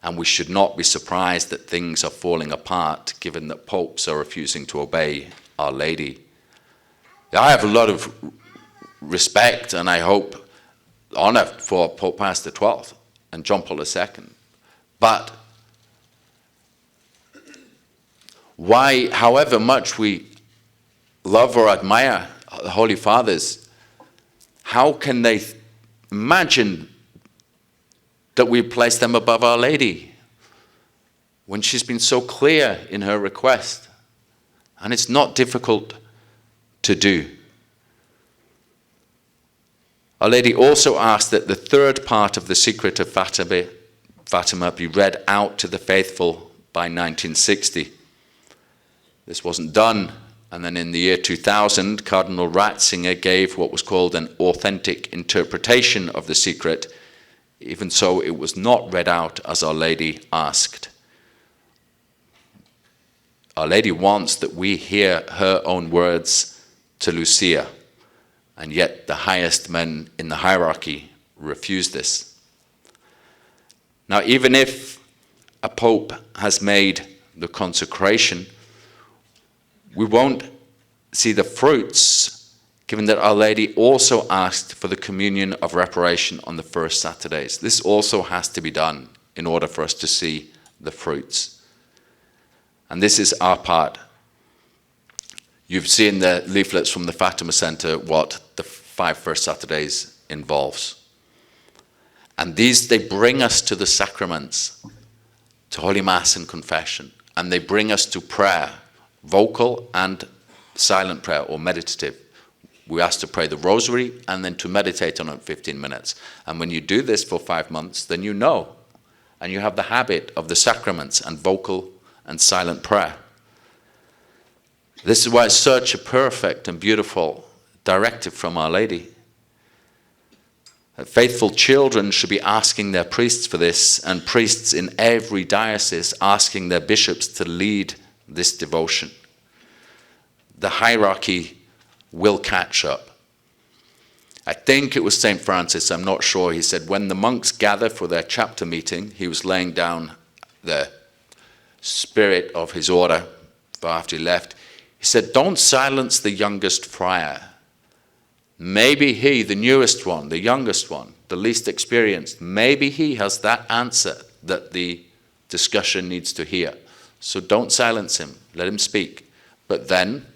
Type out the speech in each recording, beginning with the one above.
And we should not be surprised that things are falling apart, given that popes are refusing to obey Our Lady. I have a lot of respect and I hope honor for Pope Pius XII and John Paul II. But why, however much we love or admire the Holy Fathers, how can they imagine that we place them above Our Lady when she's been so clear in her request? And it's not difficult to do. Our Lady also asked that the third part of the secret of Fatima be read out to the faithful by 1960. This wasn't done, and then in the year 2000, Cardinal Ratzinger gave what was called an authentic interpretation of the secret. Even so, it was not read out as Our Lady asked. Our Lady wants that we hear her own words to Lucia, and yet the highest men in the hierarchy refuse this. Now, even if a pope has made the consecration, we won't see the fruits, given that Our Lady also asked for the communion of reparation on the first Saturdays. This also has to be done in order for us to see the fruits. And this is our part. You've seen the leaflets from the Fatima Center, what the 5 first Saturdays involves. And these, they bring us to the sacraments, to Holy Mass and confession. And they bring us to prayer, vocal and silent prayer or meditative. We ask to pray the rosary and then to meditate on it 15 minutes. And when you do this for 5 months, then you know. And you have the habit of the sacraments and vocal and silent prayer. This is why it's such a perfect and beautiful directive from Our Lady. That faithful children should be asking their priests for this, and priests in every diocese asking their bishops to lead this devotion. The hierarchy will catch up. I think it was St. Francis, I'm not sure, he said when the monks gather for their chapter meeting, he was laying down the spirit of his order after he left. He said, don't silence the youngest friar. Maybe he, the newest one, the youngest one, the least experienced, maybe he has that answer that the discussion needs to hear. So don't silence him, let him speak. But then,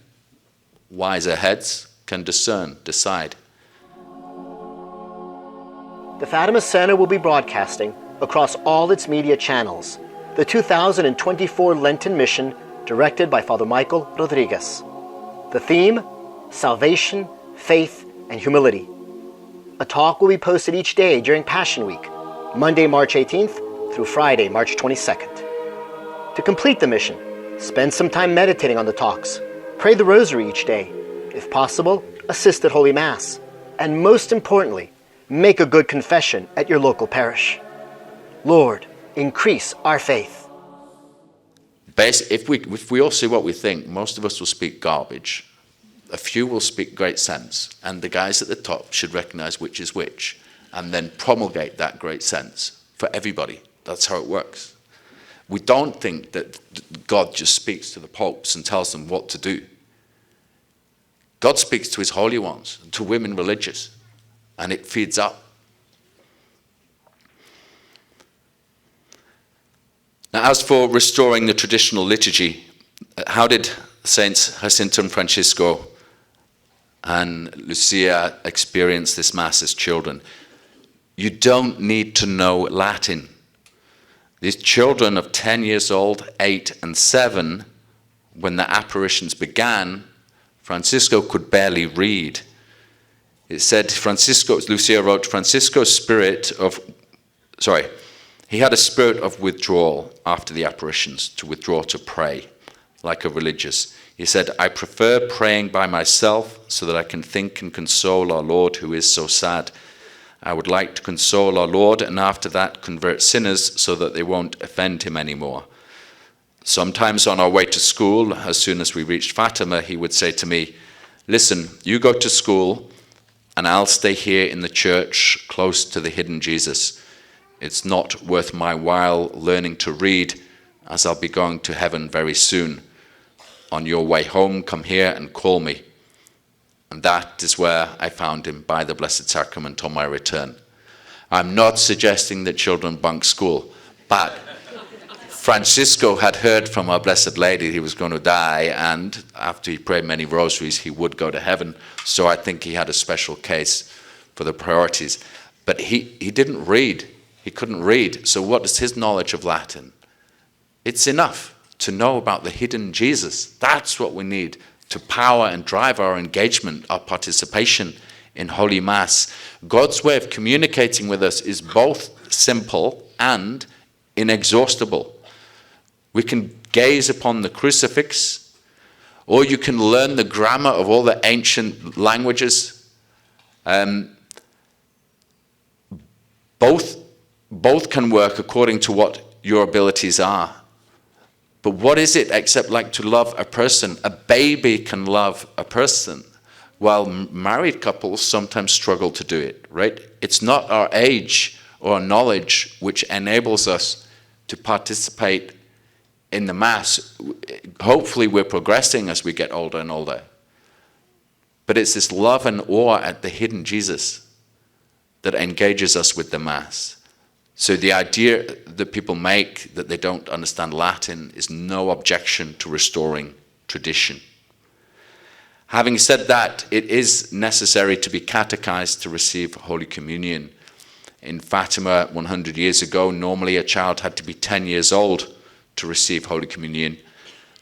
wiser heads can decide. The Fatima Center will be broadcasting across all its media channels the 2024 Lenten Mission directed by Father Michael Rodriguez. The theme, Salvation, Faith, and Humility. A talk will be posted each day during Passion Week, Monday, March 18th through Friday, March 22nd. To complete the mission, spend some time meditating on the talks, pray the rosary each day, if possible, assist at Holy Mass, and most importantly, make a good confession at your local parish. Lord, increase our faith. If we all see what we think, most of us will speak garbage. A few will speak great sense, and the guys at the top should recognize which is which, and then promulgate that great sense for everybody. That's how it works. We don't think that God just speaks to the popes and tells them what to do. God speaks to his holy ones, to women religious, and it feeds up. Now, as for restoring the traditional liturgy, how did Saints Jacinto and Francisco and Lucia experience this Mass as children? You don't need to know Latin. These children of 10 years old, 8 and 7, when the apparitions began, Francisco could barely read. It said, Lucia wrote, he had a spirit of withdrawal after the apparitions, to withdraw to pray, like a religious. He said, I prefer praying by myself so that I can think and console our Lord who is so sad. I would like to console our Lord and after that convert sinners so that they won't offend him anymore. Sometimes on our way to school, as soon as we reached Fatima, he would say to me, listen, you go to school and I'll stay here in the church close to the hidden Jesus. It's not worth my while learning to read, as I'll be going to heaven very soon. On your way home, come here and call me. And that is where I found him, by the Blessed Sacrament, on my return. I'm not suggesting that children bunk school, but Francisco had heard from Our Blessed Lady he was going to die, and after he prayed many rosaries, he would go to heaven. So I think he had a special case for the priorities. But he didn't read. He couldn't read. So what is his knowledge of Latin? It's enough to know about the hidden Jesus. That's what we need to power and drive our engagement, our participation in Holy Mass. God's way of communicating with us is both simple and inexhaustible. We can gaze upon the crucifix, or you can learn the grammar of all the ancient languages. Both can work according to what your abilities are. But what is it except like to love a person? A baby can love a person, while married couples sometimes struggle to do it, right? It's not our age or our knowledge which enables us to participate in the Mass. Hopefully we're progressing as we get older and older. But it's this love and awe at the hidden Jesus that engages us with the Mass. So the idea that people make that they don't understand Latin is no objection to restoring tradition. Having said that, it is necessary to be catechized to receive Holy Communion. In Fatima 100 years ago, normally a child had to be 10 years old to receive Holy Communion.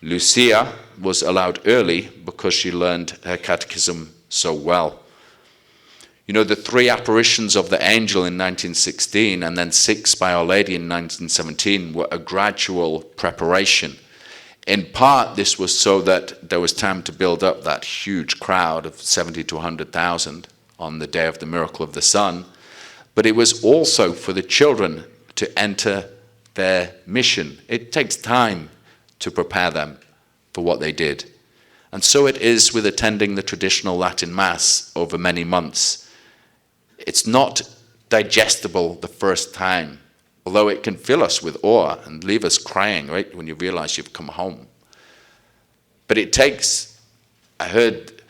Lucia was allowed early because she learned her catechism so well. You know, the 3 apparitions of the angel in 1916 and then 6 by Our Lady in 1917 were a gradual preparation. In part, this was so that there was time to build up that huge crowd of 70 to 100,000 on the day of the miracle of the sun. But it was also for the children to enter their mission. It takes time to prepare them for what they did. And so it is with attending the traditional Latin Mass over many months. It's not digestible the first time, although it can fill us with awe and leave us crying, right, when you realize you've come home. But it takes, I heard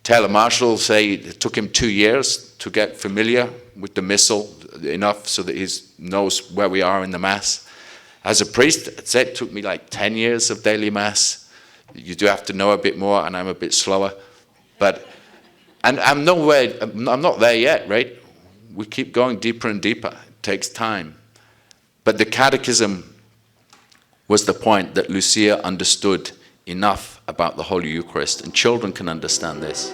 Taylor Marshall say it took him 2 years to get familiar with the Missal, enough so that he knows where we are in the Mass. As a priest, I'd say it took me like 10 years of daily Mass. You do have to know a bit more, and I'm a bit slower. And I'm not there yet, right? We keep going deeper and deeper. It takes time. But the catechism was the point that Lucia understood enough about the Holy Eucharist, and children can understand this.